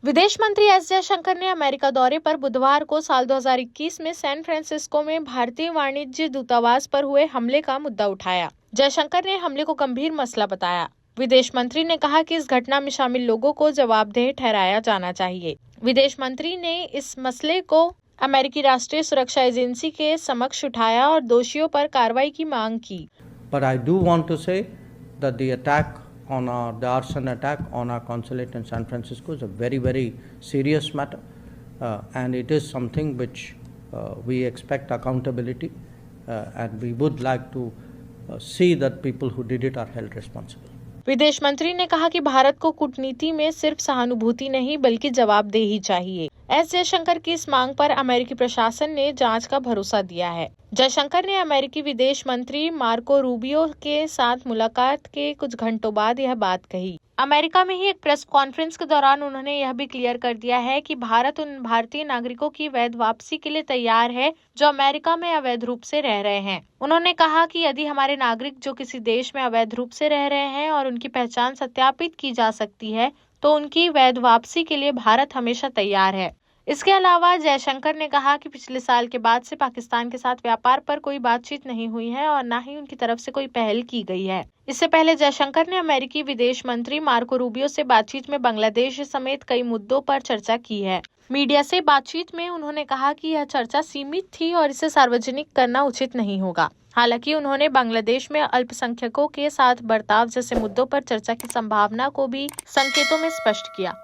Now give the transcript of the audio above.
विदेश मंत्री एस जयशंकर ने अमेरिका दौरे पर बुधवार को साल 2021 में सैन फ्रांसिस्को में भारतीय वाणिज्य दूतावास पर हुए हमले का मुद्दा उठाया। जयशंकर ने हमले को गंभीर मसला बताया। विदेश मंत्री ने कहा कि इस घटना में शामिल लोगों को जवाबदेह ठहराया जाना चाहिए। विदेश मंत्री ने इस मसले को अमेरिकी राष्ट्रीय सुरक्षा एजेंसी के समक्ष उठाया और दोषियों पर कार्रवाई की मांग की। But I do want to say that the arson attack on our consulate in San Francisco is a very, very serious matter, and it is something which we expect accountability, and we would like to see that people who did it are held responsible. विदेश मंत्री ने कहा कि भारत को कूटनीति में सिर्फ सहानुभूति नहीं बल्कि जवाबदेही चाहिए। एस जयशंकर की इस मांग पर अमेरिकी प्रशासन ने जांच का भरोसा दिया है। जयशंकर ने अमेरिकी विदेश मंत्री मार्को रूबियो के साथ मुलाकात के कुछ घंटों बाद यह बात कही। अमेरिका में ही एक प्रेस कॉन्फ्रेंस के दौरान उन्होंने यह भी क्लियर कर दिया है कि भारत उन भारतीय नागरिकों की वैध वापसी के लिए तैयार है जो अमेरिका में अवैध रूप से रह रहे हैं। उन्होंने कहा कि यदि हमारे नागरिक जो किसी देश में अवैध रूप से रह रहे हैं और उनकी पहचान सत्यापित की जा सकती है तो उनकी वैध वापसी के लिए भारत हमेशा तैयार है। इसके अलावा जयशंकर ने कहा कि पिछले साल के बाद से पाकिस्तान के साथ व्यापार पर कोई बातचीत नहीं हुई है और न ही उनकी तरफ से कोई पहल की गई है। इससे पहले जयशंकर ने अमेरिकी विदेश मंत्री मार्को रूबियो से बातचीत में बांग्लादेश समेत कई मुद्दों पर चर्चा की है। मीडिया से बातचीत में उन्होंने कहा कि यह चर्चा सीमित थी और इसे सार्वजनिक करना उचित नहीं होगा। हालांकि उन्होंने बांग्लादेश में अल्पसंख्यकों के साथ बर्ताव जैसे मुद्दों पर चर्चा की संभावना को भी संकेतों में स्पष्ट किया।